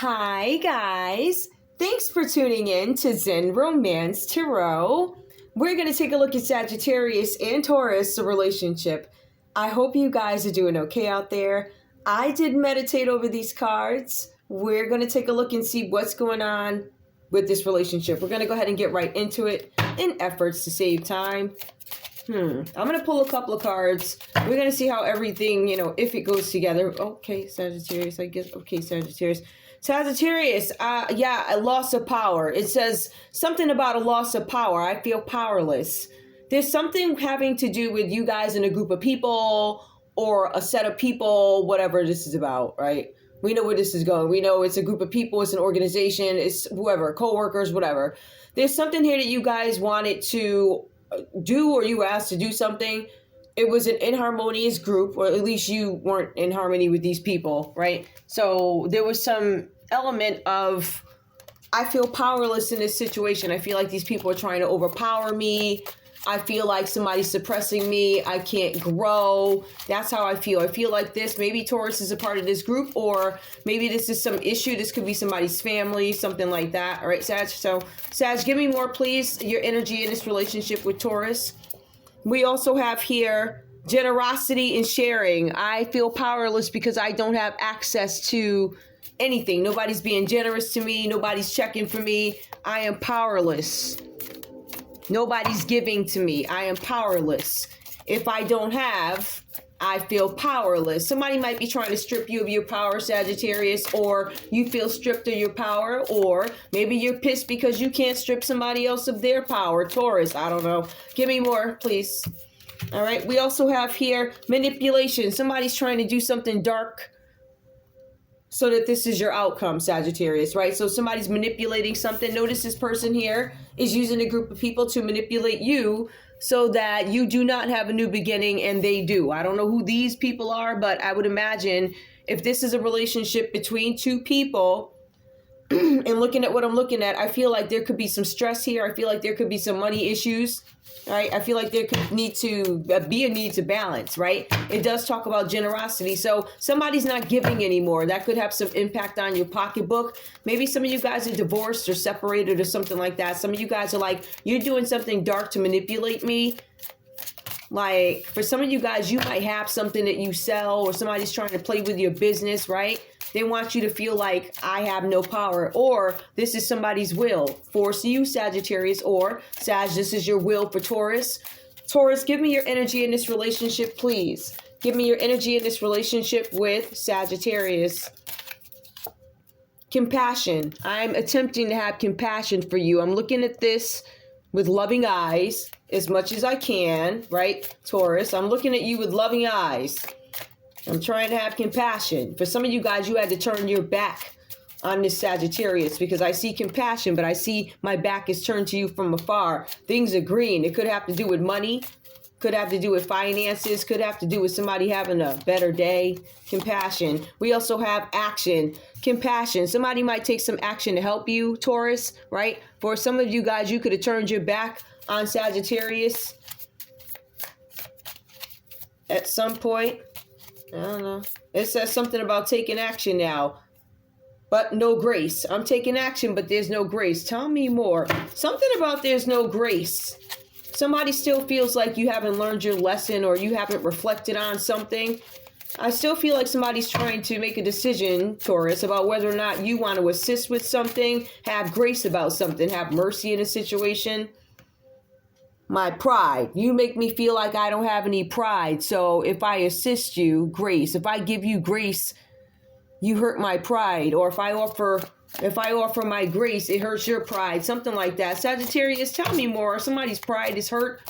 Hi guys, thanks for tuning in to Zen Romance Tarot. We're going to take a look at Sagittarius and Taurus, the relationship. I hope you guys are doing okay out there. I did meditate over these cards. We're going to take a look and see what's going on with this relationship. We're going to go ahead and get right into it in efforts to save time. I'm going to pull a couple of cards. We're going to see how everything, if it goes together. Okay, Sagittarius, I guess. Okay, Sagittarius. Sagittarius, a loss of power. It says something about a loss of power. I feel powerless. There's something having to do with you guys in a group of people or a set of people, whatever this is about, right? We know where this is going. We know it's a group of people, it's an organization, it's whoever, co-workers, whatever. There's something here that you guys wanted to do, or you asked to do something. It was an inharmonious group, or at least you weren't in harmony with these people, right? So there was some element of, I feel powerless in this situation. I feel like these people are trying to overpower me. I feel like somebody's suppressing me. I can't grow. That's how I feel. I feel like this. Maybe Taurus is a part of this group, or maybe this is some issue. This could be somebody's family, something like that. All right, Sag. So, Sag, give me more, please, your energy in this relationship with Taurus. We also have here generosity and sharing. I feel powerless because I don't have access to anything. Nobody's being generous to me. Nobody's checking for me. I am powerless. Nobody's giving to me. I am powerless. If I don't have, I feel powerless. Somebody might be trying to strip you of your power, Sagittarius, or you feel stripped of your power, or maybe you're pissed because you can't strip somebody else of their power, Taurus. I don't know. Give me more, please. All right. We also have here manipulation. Somebody's trying to do something dark so that this is your outcome, Sagittarius, right? So somebody's manipulating something. Notice this person here is using a group of people to manipulate you so that you do not have a new beginning and they do. I don't know who these people are, but I would imagine if this is a relationship between two people, and looking at what I'm looking at, I feel like there could be some stress here. I feel like there could be some money issues, right? I feel like there could need to be a need to balance, right? It does talk about generosity. So somebody's not giving anymore. That could have some impact on your pocketbook. Maybe some of you guys are divorced or separated or something like that. Some of you guys are like, you're doing something dark to manipulate me. Like, for some of you guys, you might have something that you sell, or somebody's trying to play with your business, right? They want you to feel like I have no power, or this is somebody's will for you, Sagittarius, or Sag, this is your will for Taurus. Taurus, give me your energy in this relationship, please. Give me your energy in this relationship with Sagittarius. Compassion. I'm attempting to have compassion for you. I'm looking at this with loving eyes as much as I can, right, Taurus? I'm looking at you with loving eyes. I'm trying to have compassion. For some of you guys, you had to turn your back on this Sagittarius because I see compassion, but I see my back is turned to you from afar. Things are green. It could have to do with money, could have to do with finances, could have to do with somebody having a better day. Compassion. We also have action. Compassion. Somebody might take some action to help you, Taurus, right? For some of you guys, you could have turned your back on Sagittarius at some point. I don't know. It says something about taking action now, but no grace. I'm taking action, but there's no grace. Tell me more. Something about there's no grace. Somebody still feels like you haven't learned your lesson, or you haven't reflected on something. I still feel like somebody's trying to make a decision, Taurus, about whether or not you want to assist with something, have grace about something, have mercy in a situation. My pride. You make me feel like I don't have any pride. So if I assist you, grace. If I give you grace, you hurt my pride. Or if I offer my grace, it hurts your pride. Something like that. Sagittarius, tell me more. Somebody's pride is hurt.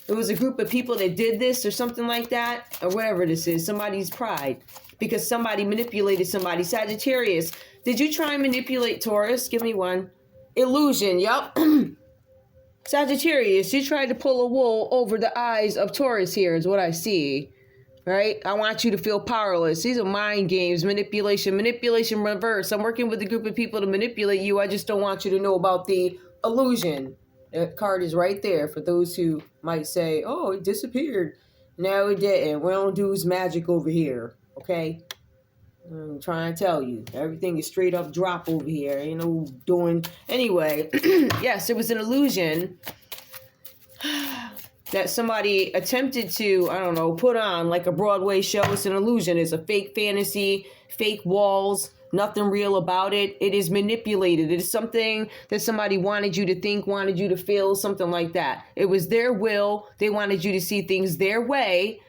It was a group of people that did this or something like that. Or whatever this is. Somebody's pride. Because somebody manipulated somebody. Sagittarius, did you try and manipulate Taurus? Give me one. Illusion. Yup. Sagittarius, you tried to pull a wool over the eyes of Taurus here is what I see, right? I want you to feel powerless. These are mind games, manipulation reverse. I'm working with a group of people to manipulate you. I just don't want you to know about the illusion. That card is right there for those who might say, oh, it disappeared. No, it didn't. We don't do magic over here, okay? I'm trying to tell you, everything is straight up drop over here. Ain't no doing. Anyway, yes, it was an illusion that somebody attempted to, I don't know, put on like a Broadway show. It's an illusion. It's a fake fantasy, fake walls, nothing real about it. It is manipulated. It is something that somebody wanted you to think, wanted you to feel, something like that. It was their will. They wanted you to see things their way.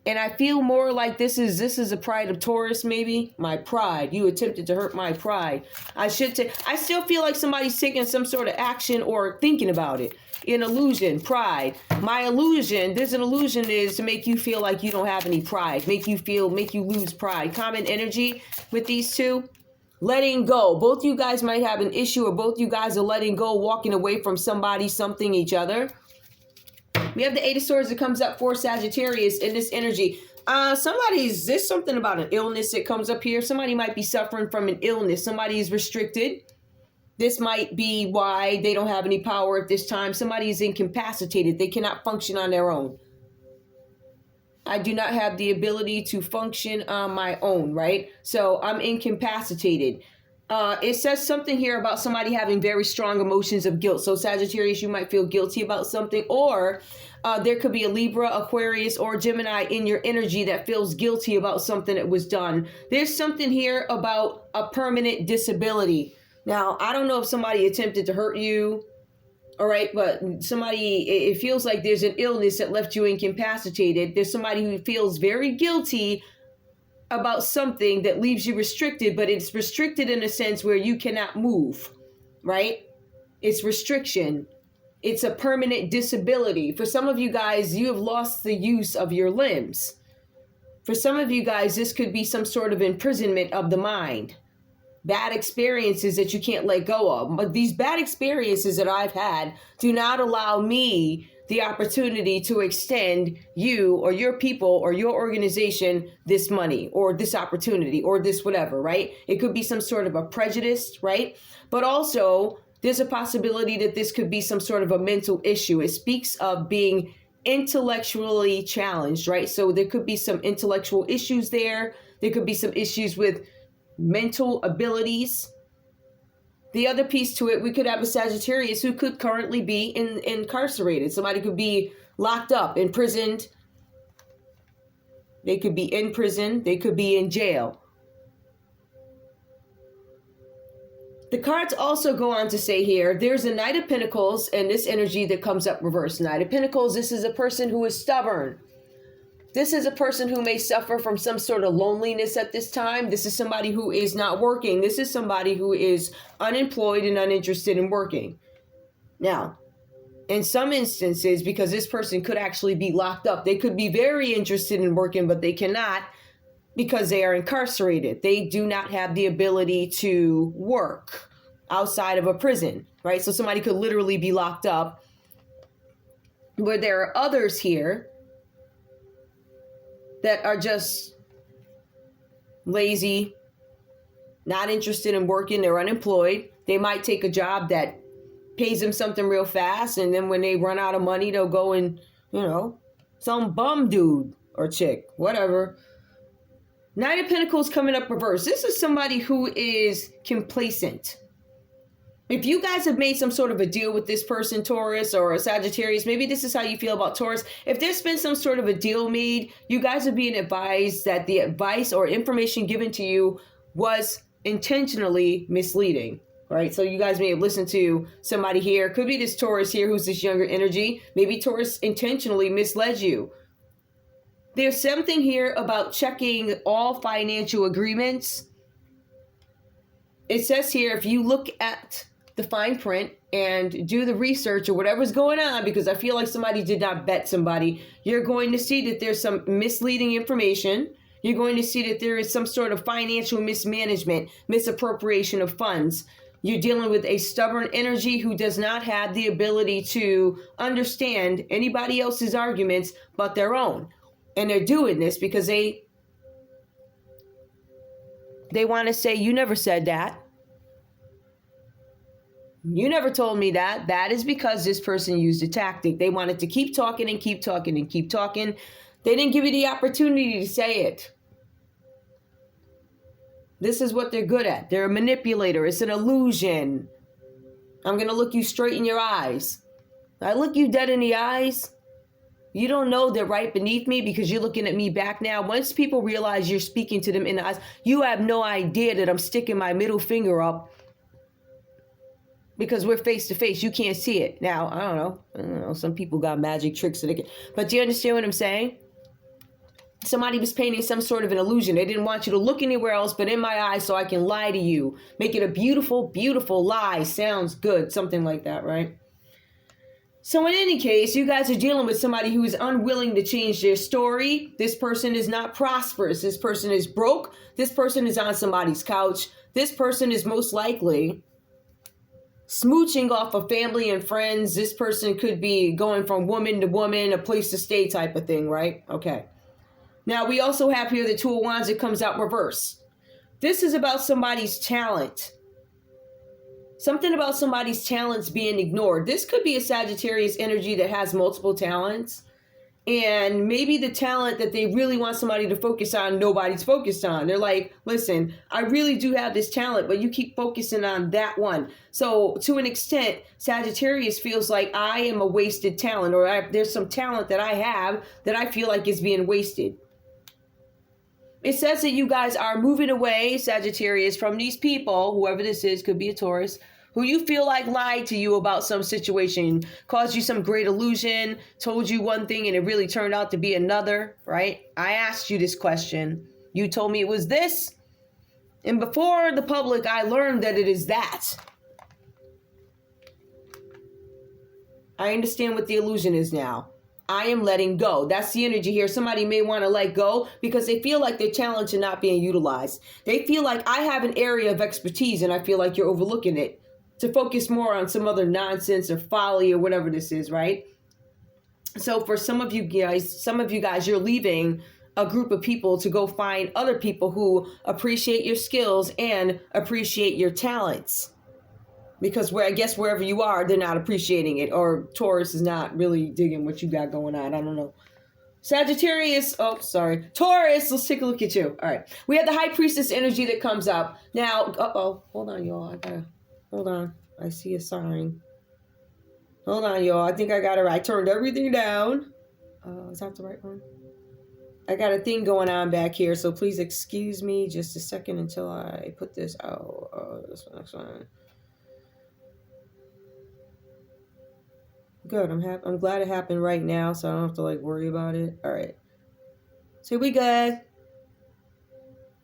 And I feel more like this is a pride of Taurus, maybe. My pride. You attempted to hurt my pride. I still feel like somebody's taking some sort of action or thinking about it. An illusion, pride. My illusion, there's an illusion is to make you feel like you don't have any pride. Make you lose pride. Common energy with these two. Letting go. Both you guys might have an issue, or both you guys are letting go, walking away from somebody, something, each other. We have the Eight of Swords that comes up for Sagittarius in this energy. There's something about an illness that comes up here. Somebody might be suffering from an illness. Somebody is restricted. This might be why they don't have any power at this time. Somebody is incapacitated. They cannot function on their own. I do not have the ability to function on my own, right? So I'm incapacitated. It says something here about somebody having very strong emotions of guilt. So Sagittarius, you might feel guilty about something, or there could be a Libra, Aquarius, or Gemini in your energy that feels guilty about something that was done. There's something here about a permanent disability. Now, I don't know if somebody attempted to hurt you, all right, but it feels like there's an illness that left you incapacitated. There's somebody who feels very guilty about something that leaves you restricted, but it's restricted in a sense where you cannot move, right? It's restriction. It's a permanent disability. For some of you guys, you have lost the use of your limbs. For some of you guys, this could be some sort of imprisonment of the mind. Bad experiences that you can't let go of. But these bad experiences that I've had do not allow me the opportunity to extend you or your people or your organization this money or this opportunity or this whatever, right? It could be some sort of a prejudice, right? But also there's a possibility that this could be some sort of a mental issue. It speaks of being intellectually challenged, right? So there could be some intellectual issues there. There could be some issues with mental abilities. The other piece to it, we could have a Sagittarius who could currently be incarcerated. Somebody could be locked up, imprisoned. They could be in prison. They could be in jail. The cards also go on to say here, there's a Knight of Pentacles and this energy that comes up reversed. Knight of Pentacles, this is a person who is stubborn. This is a person who may suffer from some sort of loneliness at this time. This is somebody who is not working. This is somebody who is unemployed and uninterested in working. Now, in some instances, because this person could actually be locked up, they could be very interested in working, but they cannot because they are incarcerated. They do not have the ability to work outside of a prison, right? So somebody could literally be locked up. Where there are others here that are just lazy, not interested in working, they're unemployed. They might take a job that pays them something real fast, and then when they run out of money, they'll go and, some bum dude or chick, whatever. Knight of Pentacles coming up reverse. This is somebody who is complacent. If you guys have made some sort of a deal with this person, Taurus or a Sagittarius, maybe this is how you feel about Taurus. If there's been some sort of a deal made, you guys are being advised that the advice or information given to you was intentionally misleading, right? So you guys may have listened to somebody here. Could be this Taurus here who's this younger energy. Maybe Taurus intentionally misled you. There's something here about checking all financial agreements. It says here, if you look at the fine print and do the research or whatever's going on, because I feel like somebody did not vet somebody, you're going to see that there's some misleading information. You're going to see that there is some sort of financial mismanagement, misappropriation of funds. You're dealing with a stubborn energy who does not have the ability to understand anybody else's arguments but their own. And they're doing this because they want to say, you never said that. You never told me that. That is because this person used a tactic. They wanted to keep talking and keep talking and keep talking. They didn't give you the opportunity to say it. This is what they're good at. They're a manipulator. It's an illusion. I'm going to look you straight in your eyes. I look you dead in the eyes. You don't know they're right beneath me because you're looking at me back now. Once people realize you're speaking to them in the eyes, you have no idea that I'm sticking my middle finger up because we're face to face. You can't see it. Now, I don't know. Some people got magic tricks that they can, but do you understand what I'm saying? Somebody was painting some sort of an illusion. They didn't want you to look anywhere else but in my eyes so I can lie to you. Make it a beautiful, beautiful lie. Sounds good. Something like that, right? So in any case, you guys are dealing with somebody who is unwilling to change their story. This person is not prosperous. This person is broke. This person is on somebody's couch. This person is most likely smooching off of family and friends. This person could be going from woman to woman, a place to stay type of thing, right? Okay. Now, we also have here the Two of Wands that comes out reverse. This is about somebody's talent. Something about somebody's talents being ignored. This could be a Sagittarius energy that has multiple talents. And maybe the talent that they really want somebody to focus on, nobody's focused on. They're like, listen, I really do have this talent, but you keep focusing on that one. So to an extent, Sagittarius feels like I am a wasted talent, or there's some talent that I have that I feel like is being wasted. It says that you guys are moving away, Sagittarius, from these people, whoever this is, could be a Taurus, who you feel like lied to you about some situation, caused you some great illusion, told you one thing and it really turned out to be another, right? I asked you this question. You told me it was this. And before the public, I learned that it is that. I understand what the illusion is now. I am letting go. That's the energy here. Somebody may want to let go because they feel like their talents are not being utilized. They feel like I have an area of expertise and I feel like you're overlooking it to focus more on some other nonsense or folly or whatever this is, right? So for some of you guys, you're leaving a group of people to go find other people who appreciate your skills and appreciate your talents. Because I guess wherever you are, they're not appreciating it. Or Taurus is not really digging what you got going on. I don't know. Sagittarius. Oh, sorry. Taurus. Let's take a look at you. All right. We have the High Priestess energy that comes up. Now, hold on, y'all. Hold on. I see a sign. Hold on, y'all. I think I got it right. I turned everything down. Is that the right one? I got a thing going on back here. So please excuse me just a second until I put this out. This one, next one. Good. I'm glad it happened right now, so I don't have to worry about it. All right. So we good.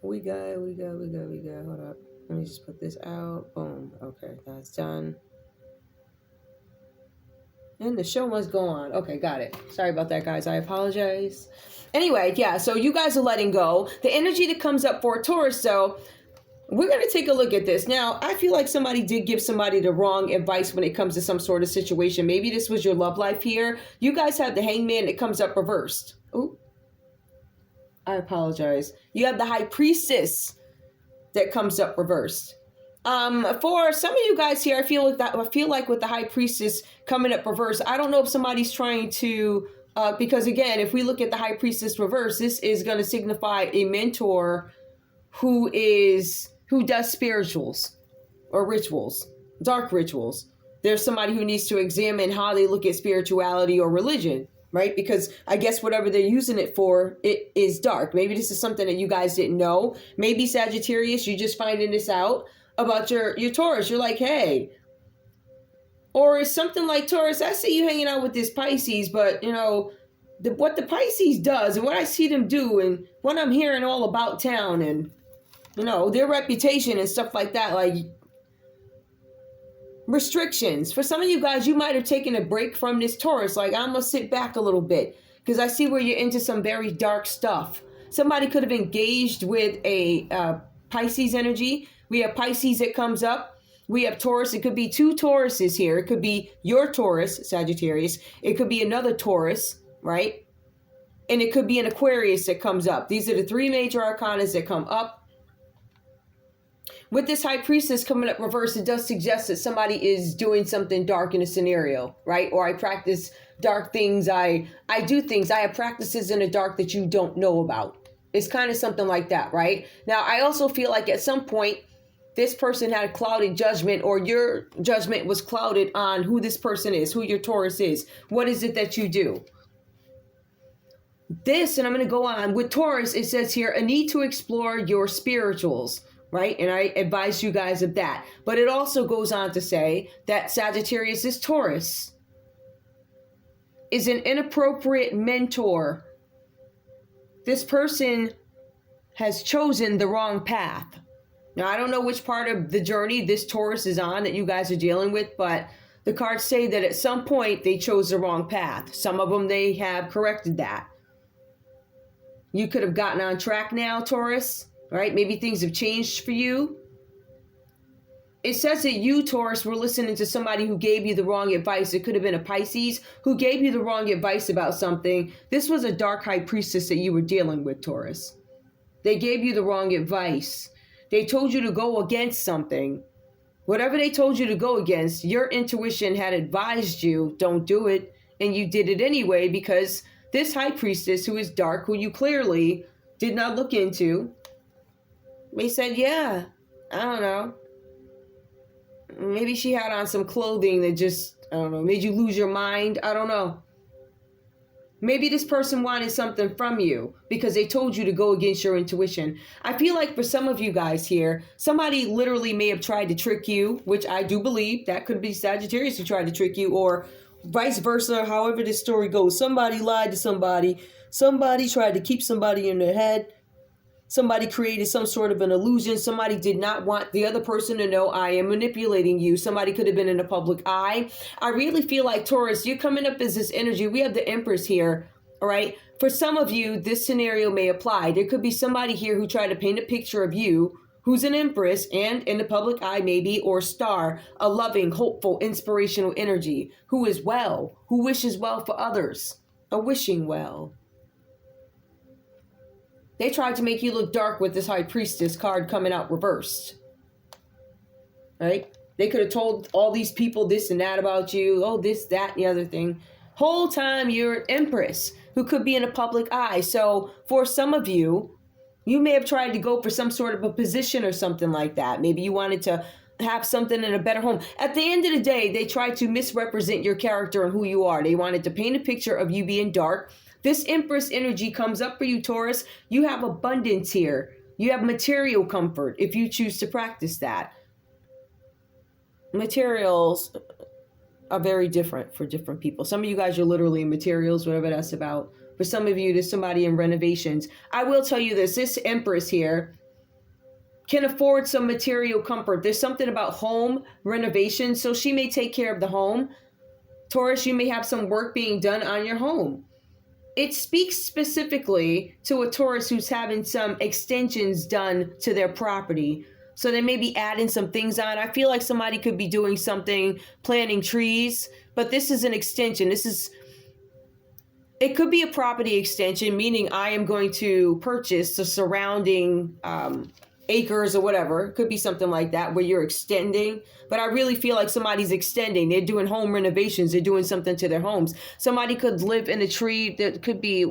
We good. Hold up. Let me just put this out. Boom. Okay, that's done. And the show must go on. Okay, got it. Sorry about that, guys. I apologize. Anyway, yeah. So you guys are letting go. The energy that comes up for Taurus, though. We're going to take a look at this. Now, I feel like somebody did give somebody the wrong advice when it comes to some sort of situation. Maybe this was your love life here. You guys have the Hangman that comes up reversed. Oh, I apologize. You have the High Priestess that comes up reversed. For some of you guys here, I feel like with the High Priestess coming up reversed, I don't know if somebody's trying to, because again, if we look at the High Priestess reverse, this is going to signify a mentor who does spirituals or rituals, dark rituals. There's somebody who needs to examine how they look at spirituality or religion, right? Because I guess whatever they're using it for, it is dark. Maybe this is something that you guys didn't know. Maybe Sagittarius, you're just finding this out about your Taurus. You're like, hey. Or it's something like Taurus, I see you hanging out with this Pisces, but what the Pisces does and what I see them do and what I'm hearing all about town and their reputation and stuff like that, like restrictions. For some of you guys, you might have taken a break from this Taurus. Like, I'm going to sit back a little bit because I see where you're into some very dark stuff. Somebody could have engaged with a Pisces energy. We have Pisces that comes up. We have Taurus. It could be two Tauruses here. It could be your Taurus, Sagittarius. It could be another Taurus, right? And it could be an Aquarius that comes up. These are the three major arcanas that come up. With this High Priestess coming up reverse, it does suggest that somebody is doing something dark in a scenario, right? Or I practice dark things. I do things. I have practices in the dark that you don't know about. It's kind of something like that, right? Now, I also feel like at some point, this person had a clouded judgment, or your judgment was clouded on who this person is, who your Taurus is. What is it that you do? This, and I'm going to go on with Taurus, it says here, a need to explore your spirituals, right? And I advise you guys of that. But it also goes on to say that Sagittarius is Taurus, is an inappropriate mentor. This person has chosen the wrong path. Now, I don't know which part of the journey this Taurus is on that you guys are dealing with, but the cards say that at some point they chose the wrong path. Some of them, they have corrected that. You could have gotten on track now, Taurus, right? Maybe things have changed for you. It says that you, Taurus, were listening to somebody who gave you the wrong advice. It could have been a Pisces who gave you the wrong advice about something. This was a dark high priestess that you were dealing with, Taurus. They gave you the wrong advice. They told you to go against something. Whatever they told you to go against, your intuition had advised you, don't do it. And you did it anyway because this high priestess who is dark, who you clearly did not look into, they said, yeah, I don't know. Maybe she had on some clothing that just, I don't know, made you lose your mind. I don't know. Maybe this person wanted something from you because they told you to go against your intuition. I feel like for some of you guys here, somebody literally may have tried to trick you, which I do believe that could be Sagittarius who tried to trick you, or vice versa, however this story goes. Somebody lied to somebody. Somebody tried to keep somebody in their head. Somebody created some sort of an illusion. Somebody did not want the other person to know I am manipulating you. Somebody could have been in the public eye. I really feel like, Taurus, you're coming up as this energy. We have the Empress here, all right? For some of you, this scenario may apply. There could be somebody here who tried to paint a picture of you who's an Empress and in the public eye maybe, or star, a loving, hopeful, inspirational energy, who is well, who wishes well for others, a wishing well. They tried to make you look dark with this high priestess card coming out reversed. Right? They could have told all these people this and that about you. Oh, this, that, and the other thing. Whole time you're an Empress who could be in a public eye. So for some of you, you may have tried to go for some sort of a position or something like that. Maybe you wanted to have something in a better home. At the end of the day, they tried to misrepresent your character and who you are. They wanted to paint a picture of you being dark. This Empress energy comes up for you, Taurus. You have abundance here. You have material comfort if you choose to practice that. Materials are very different for different people. Some of you guys are literally in materials, whatever that's about. For some of you, there's somebody in renovations. I will tell you this Empress here can afford some material comfort. There's something about home renovation, so she may take care of the home. Taurus, you may have some work being done on your home. It speaks specifically to a Taurus who's having some extensions done to their property. So they may be adding some things on. I feel like somebody could be doing something, planting trees, but this is an extension. It could be a property extension, meaning I am going to purchase the surrounding acres or whatever. It could be something like that where you're extending. But I really feel like somebody's extending. They're doing home renovations. They're doing something to their homes. Somebody could live in a tree that could be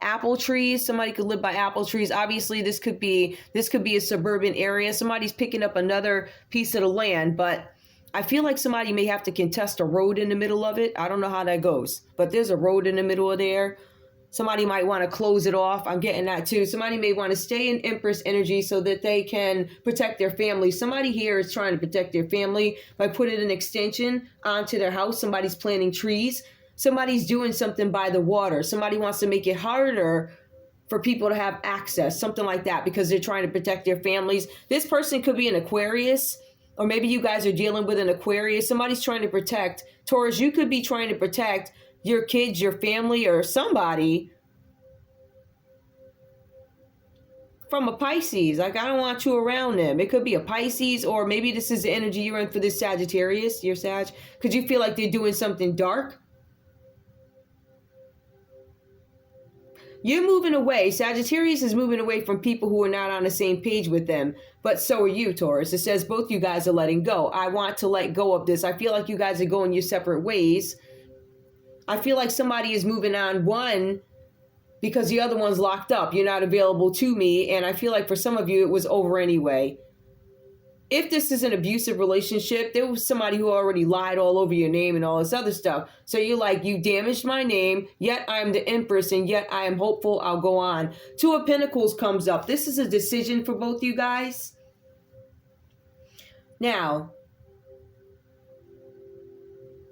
apple trees. Somebody could live by apple trees. Obviously, this could be a suburban area. Somebody's picking up another piece of the land, but I feel like somebody may have to contest a road in the middle of it. I don't know how that goes, but there's a road in the middle of there. Somebody might want to close it off. I'm getting that too. Somebody may want to stay in Empress energy so that they can protect their family. Somebody here is trying to protect their family by putting an extension onto their house. Somebody's planting trees. Somebody's doing something by the water. Somebody wants to make it harder for people to have access, something like that, because they're trying to protect their families. This person could be an Aquarius, or maybe you guys are dealing with an Aquarius. Somebody's trying to protect. Taurus, you could be trying to protect your kids, your family, or somebody from a Pisces. Like, I don't want you around them. It could be a Pisces, or maybe this is the energy you're in for this Sagittarius, your Sag. Could you feel like they're doing something dark? You're moving away. Sagittarius is moving away from people who are not on the same page with them. But so are you, Taurus. It says both you guys are letting go. I want to let go of this. I feel like you guys are going your separate ways. I feel like somebody is moving on. One because the other one's locked up. You're not available to me. And I feel like for some of you, it was over anyway. If this is an abusive relationship, there was somebody who already lied all over your name and all this other stuff. So you're like, you damaged my name, yet I'm the Empress, and yet I am hopeful I'll go on. Two of Pentacles comes up. This is a decision for both you guys. Now,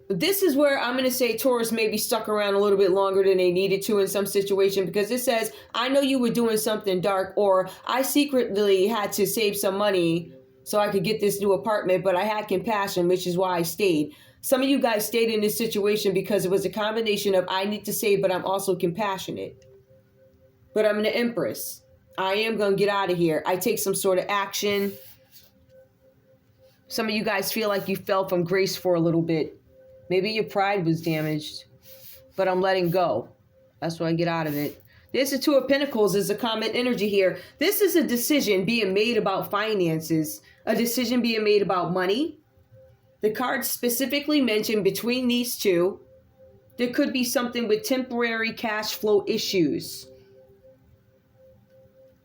this is where I'm going to say Taurus maybe stuck around a little bit longer than they needed to in some situation, because it says, I know you were doing something dark, or I secretly had to save some money so I could get this new apartment, but I had compassion, which is why I stayed. Some of you guys stayed in this situation because it was a combination of I need to save, but I'm also compassionate. But I'm an Empress. I am going to get out of here. I take some sort of action. Some of you guys feel like you fell from grace for a little bit. Maybe your pride was damaged, but I'm letting go. That's why I get out of it. There's the Two of Pentacles is a common energy here. This is a decision being made about finances, a decision being made about money. The cards specifically mentioned between these two, there could be something with temporary cash flow issues.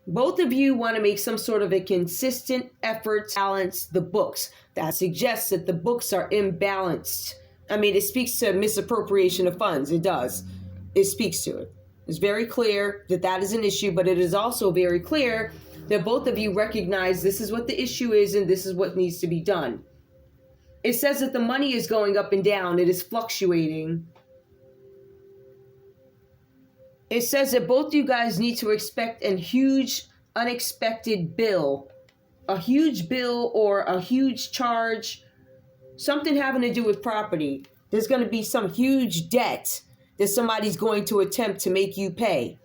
Both of you want to make some sort of a consistent effort to balance the books. That suggests that the books are imbalanced. I mean, it speaks to misappropriation of funds. It does. It speaks to it. It's very clear that that is an issue, but it is also very clear that both of you recognize this is what the issue is and this is what needs to be done. It says that the money is going up and down. It is fluctuating. It says that both you guys need to expect a huge unexpected bill. A huge bill or a huge charge. Something having to do with property. There's going to be some huge debt that somebody's going to attempt to make you pay.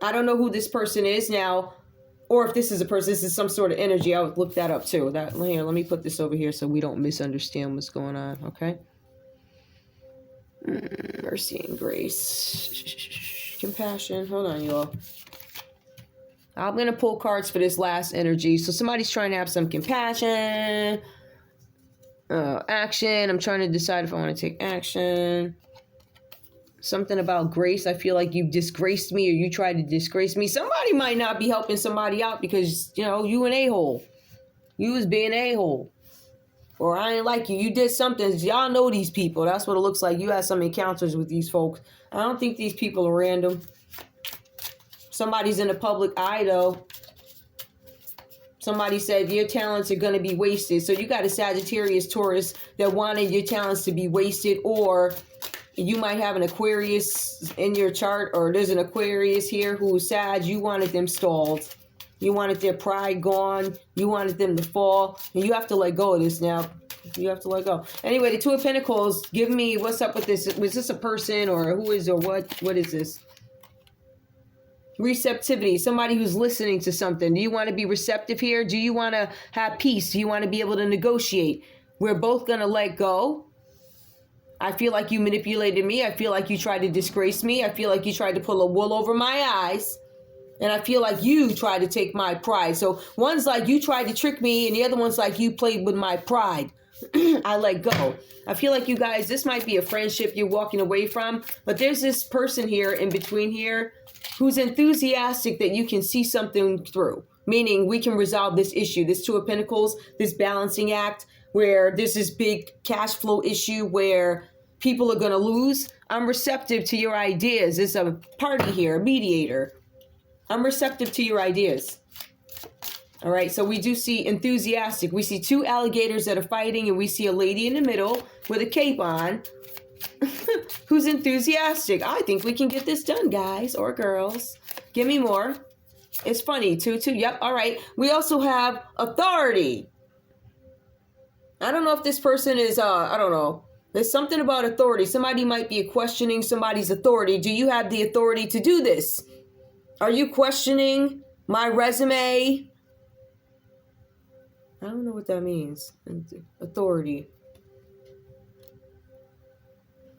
I don't know who this person is now, or if this is a person, this is some sort of energy. I would look that up too. Here, let me put this over here so we don't misunderstand what's going on, okay? Mercy and grace. Compassion. Hold on, y'all. I'm going to pull cards for this last energy. So somebody's trying to have some compassion. Action. I'm trying to decide if I want to take action. Something about grace. I feel like you've disgraced me or you tried to disgrace me. Somebody might not be helping somebody out because, you know, you an a-hole. You was being a-hole. Or I ain't like you. You did something. Y'all know these people. That's what it looks like. You had some encounters with these folks. I don't think these people are random. Somebody's in the public eye, though. Somebody said your talents are going to be wasted. So you got a Sagittarius, Taurus that wanted your talents to be wasted, or you might have an Aquarius in your chart, or there's an Aquarius here who's Sag. You wanted them stalled. You wanted their pride gone. You wanted them to fall. And you have to let go of this now. You have to let go. Anyway, the Two of Pentacles, give me what's up with this. Was this a person or who is or what? What is this? Receptivity. Somebody who's listening to something. Do you want to be receptive here? Do you want to have peace? Do you want to be able to negotiate? We're both going to let go. I feel like you manipulated me. I feel like you tried to disgrace me. I feel like you tried to pull a wool over my eyes. And I feel like you tried to take my pride. So one's like you tried to trick me, and the other one's like you played with my pride. I let go. I feel like you guys, this might be a friendship you're walking away from, but there's this person here in between here who's enthusiastic that you can see something through. Meaning we can resolve this issue, this Two of Pentacles, this balancing act, where there's this big cash flow issue where people are going to lose. I'm receptive to your ideas. There's a party here, a mediator. I'm receptive to your ideas. All right, so we do see enthusiastic. We see two alligators that are fighting, and we see a lady in the middle with a cape on who's enthusiastic. I think we can get this done, guys or girls. Give me more. It's funny, two. Yep, all right. We also have authority. I don't know if this person is, I don't know. There's something about authority. Somebody might be questioning somebody's authority. Do you have the authority to do this? Are you questioning my resume? I don't know what that means. Authority.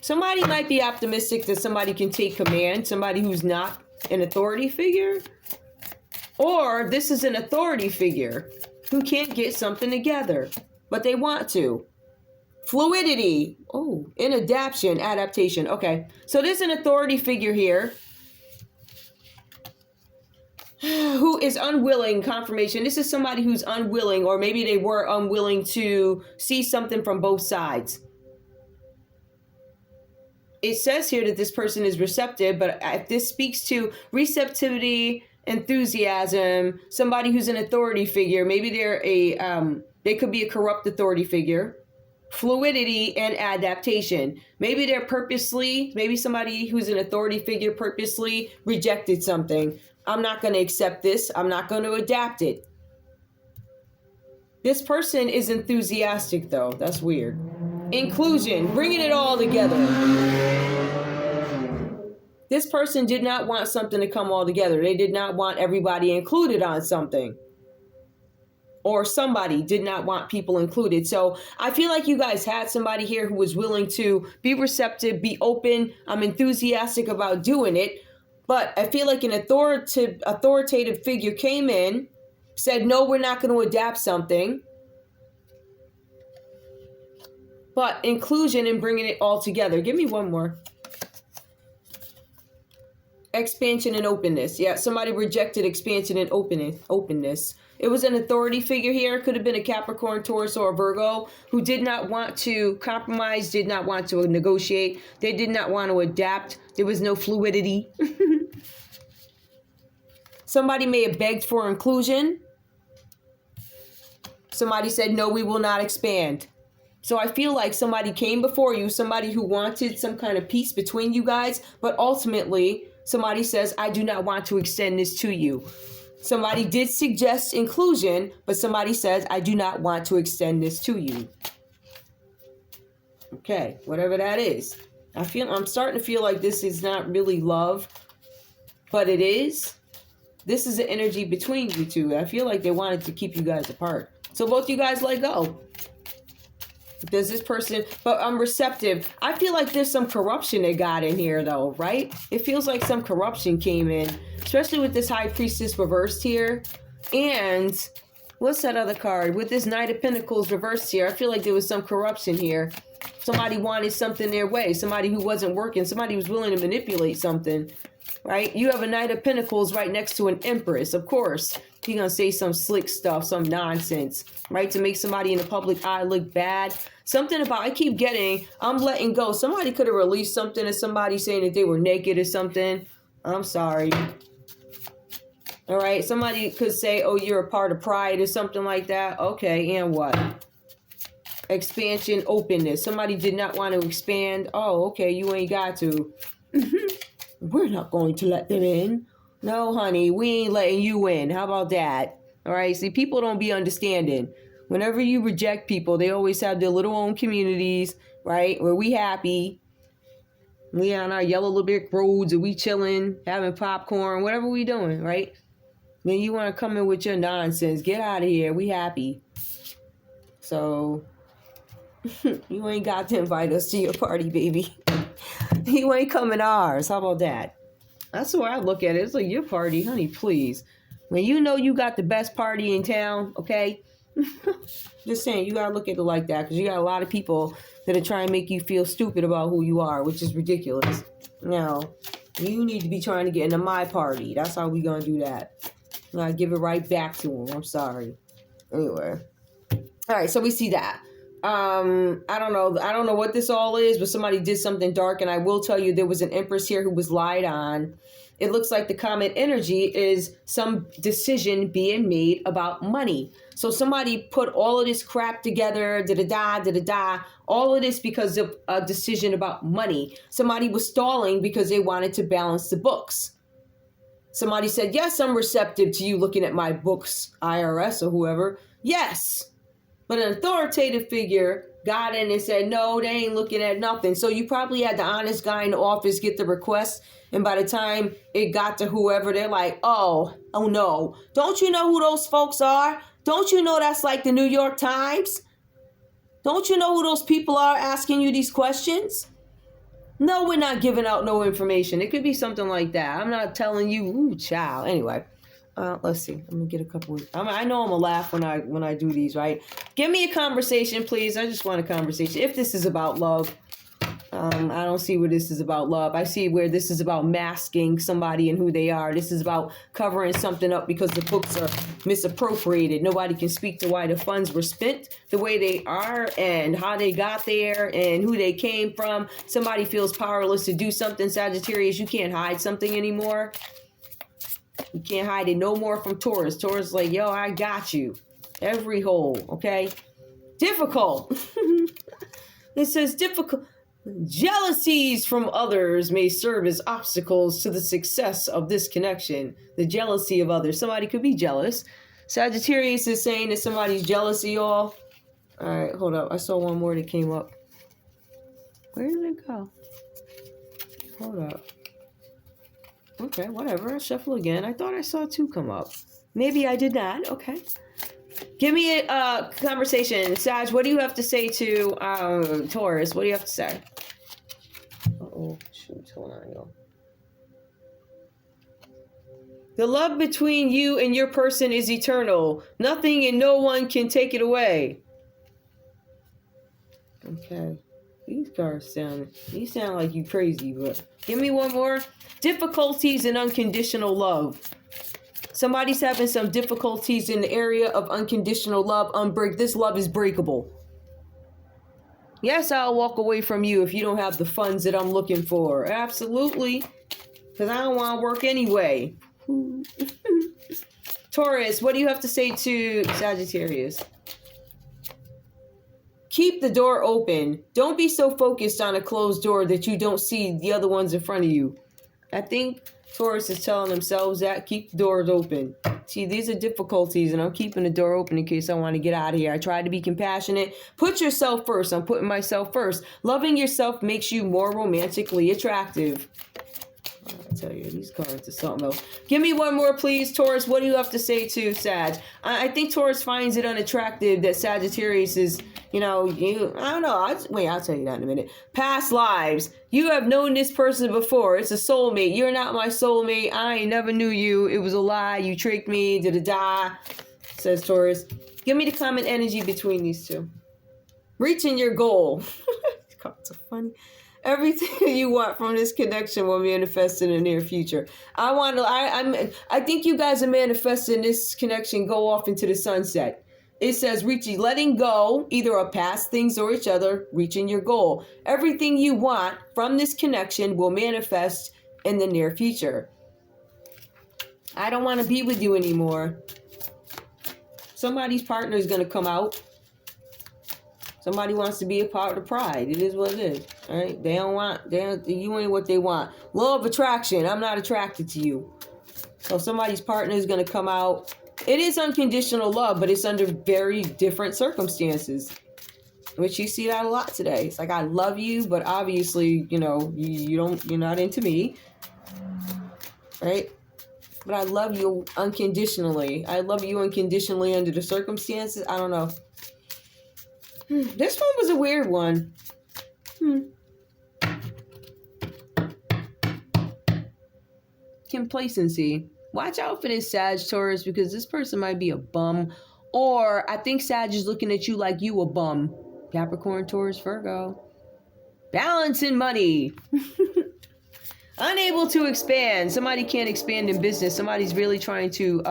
Somebody might be optimistic that somebody can take command. Somebody who's not an authority figure. Or this is an authority figure who can't get something together, but they want to. Fluidity. Oh, adaptation. Okay. So there's an authority figure here who is unwilling, confirmation. This is somebody who's unwilling, or maybe they were unwilling to see something from both sides. It says here that this person is receptive, but if this speaks to receptivity, enthusiasm, somebody who's an authority figure, maybe they could be a corrupt authority figure, fluidity and adaptation. Maybe maybe somebody who's an authority figure purposely rejected something. I'm not going to accept this. I'm not going to adapt it. This person is enthusiastic, though. That's weird. Inclusion, bringing it all together. This person did not want something to come all together. They did not want everybody included on something. Or somebody did not want people included. So I feel like you guys had somebody here who was willing to be receptive, be open. I'm enthusiastic about doing it. But I feel like an authoritative figure came in, said, no, we're not going to adapt something. But inclusion and bringing it all together. Give me one more. Expansion and openness. Yeah, somebody rejected expansion and openness. It was an authority figure here. Could have been a Capricorn, Taurus, or a Virgo who did not want to compromise, did not want to negotiate. They did not want to adapt. There was no fluidity. Somebody may have begged for inclusion. Somebody said, no, we will not expand. So I feel like somebody came before you, somebody who wanted some kind of peace between you guys, but ultimately somebody says, I do not want to extend this to you. Somebody did suggest inclusion, but somebody says, I do not want to extend this to you. Okay, whatever that is. I'm starting to feel like this is not really love, but it is. This is the energy between you two. I feel like they wanted to keep you guys apart. So both you guys let go. Does this person, but I'm receptive. I feel like there's some corruption they got in here though, right? It feels like some corruption came in, especially with this High Priestess reversed here. And what's that other card? With this Knight of Pentacles reversed here, I feel like there was some corruption here. Somebody wanted something their way. Somebody who wasn't working. Somebody was willing to manipulate something, right? You have a Knight of Pentacles right next to an Empress, of course. You're going to say some slick stuff, some nonsense, right? To make somebody in the public eye look bad. Something about, I keep getting, I'm letting go. Somebody could have released something to somebody saying that they were naked or something. I'm sorry. All right. Somebody could say, oh, you're a part of pride or something like that. Okay. And what? Expansion, openness. Somebody did not want to expand. Oh, okay. You ain't got to. We're not going to let them in. No, honey, we ain't letting you in. How about that? All right. See, people don't be understanding. Whenever you reject people, they always have their little own communities, right? Where we happy. We on our yellow little brick roads and we chilling, having popcorn, whatever we doing, right? Then you want to come in with your nonsense. Get out of here. We happy. So you ain't got to invite us to your party, baby. You ain't coming to ours. How about that? That's the way I look at it. It's like your party, honey, please. When you know you got the best party in town, okay? Just saying, you got to look at it like that because you got a lot of people that are trying to make you feel stupid about who you are, which is ridiculous. Now, you need to be trying to get into my party. That's how we going to do that. And I give it right back to them. I'm sorry. Anyway. All right, so we see that. I don't know what this all is, but somebody did something dark, and I will tell you there was an Empress here who was lied on. It looks like the common energy is some decision being made about money. So somebody put all of this crap together, da-da-da, all of this because of a decision about money. Somebody was stalling because they wanted to balance the books. Somebody said, yes, I'm receptive to you looking at my books, IRS or whoever. Yes. But an authoritative figure got in and said, no, they ain't looking at nothing. So you probably had the honest guy in the office get the request. And by the time it got to whoever, they're like, oh no. Don't you know who those folks are? Don't you know that's like the New York Times? Don't you know who those people are asking you these questions? No, we're not giving out no information. It could be something like that. I'm not telling you, ooh, child. Anyway. Let's see. I'm gonna get a couple. I know I'm gonna laugh when I do these, right? Give me a conversation, please. I just want a conversation. If this is about love, I don't see where this is about love. I see where this is about masking somebody and who they are. This is about covering something up because the books are misappropriated. Nobody can speak to why the funds were spent the way they are and how they got there and who they came from. Somebody feels powerless to do something. Sagittarius, you can't hide something anymore. You can't hide it no more from Taurus. Taurus is like, yo, I got you. Every hole, okay? Difficult. It says difficult. Jealousies from others may serve as obstacles to the success of this connection. The jealousy of others. Somebody could be jealous. Sagittarius is saying that somebody's jealous of y'all. All right, hold up. I saw one more that came up. Where did it go? Hold up. Okay, whatever. I'll shuffle again. I thought I saw two come up. Maybe I did not. Okay. Give me a conversation. Sag, what do you have to say to Taurus? What do you have to say? Uh-oh. Shoot. Hold on, y'all. The love between you and your person is eternal. Nothing and no one can take it away. Okay. These cards sound like you crazy, but give me one more. Difficulties and unconditional love. Somebody's having some difficulties in the area of unconditional love. This love is breakable. Yes, I'll walk away from you if you don't have the funds that I'm looking for. Absolutely. Because I don't want to work anyway. Taurus, what do you have to say to Sagittarius? Keep the door open. Don't be so focused on a closed door that you don't see the other ones in front of you. I think Taurus is telling themselves that. Keep the doors open. See, these are difficulties, and I'm keeping the door open in case I want to get out of here. I try to be compassionate. Put yourself first. I'm putting myself first. Loving yourself makes you more romantically attractive. I tell you, these cards are something else. Give me one more, please. Taurus, what do you have to say to Sag? I think Taurus finds it unattractive that Sagittarius is, I don't know. I'll tell you that in a minute. Past lives. You have known this person before. It's a soulmate. You're not my soulmate. I ain't never knew you. It was a lie. You tricked me. Da-da-da, says Taurus. Give me the common energy between these two. Reaching your goal. These cards are funny. Everything you want from this connection will manifest in the near future. I think you guys are manifesting this connection go off into the sunset. It says letting go either of past things or each other, reaching your goal. Everything you want from this connection will manifest in the near future. I don't want to be with you anymore. Somebody's partner is going to come out. Somebody wants to be a part of the pride. It is what it is. All right? You ain't what they want. Law of attraction. I'm not attracted to you. So somebody's partner is going to come out. It is unconditional love, but it's under very different circumstances. Which you see that a lot today. It's like, I love you, but obviously, you're not into me. Right? But I love you unconditionally. I love you unconditionally under the circumstances. I don't know. This one was a weird one. Complacency. Watch out for this Sag, Taurus, because this person might be a bum. Or I think Sag is looking at you like you a bum. Capricorn, Taurus, Virgo. Balance in money. Unable to expand. Somebody can't expand in business. Somebody's really trying to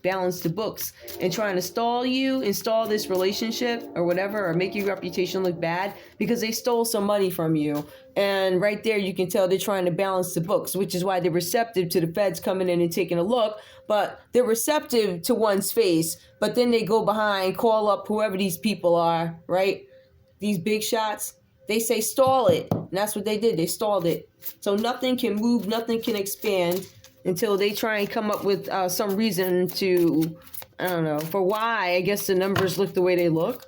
balance the books and trying to stall this relationship or whatever, or make your reputation look bad because they stole some money from you. And right there, you can tell they're trying to balance the books, which is why they're receptive to the feds coming in and taking a look. But they're receptive to one's face. But then they go behind, call up whoever these people are, right? These big shots. They say stall it. And that's what they did. They stalled it. So nothing can move, nothing can expand until they try and come up with some reason to, I don't know, for why. I guess the numbers look the way they look.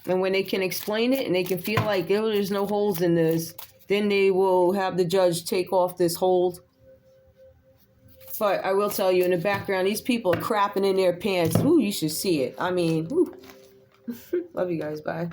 And when they can explain it and they can feel like there's no holes in this, then they will have the judge take off this hold. But I will tell you, in the background, these people are crapping in their pants. Ooh, you should see it. I mean, ooh. Love you guys. Bye.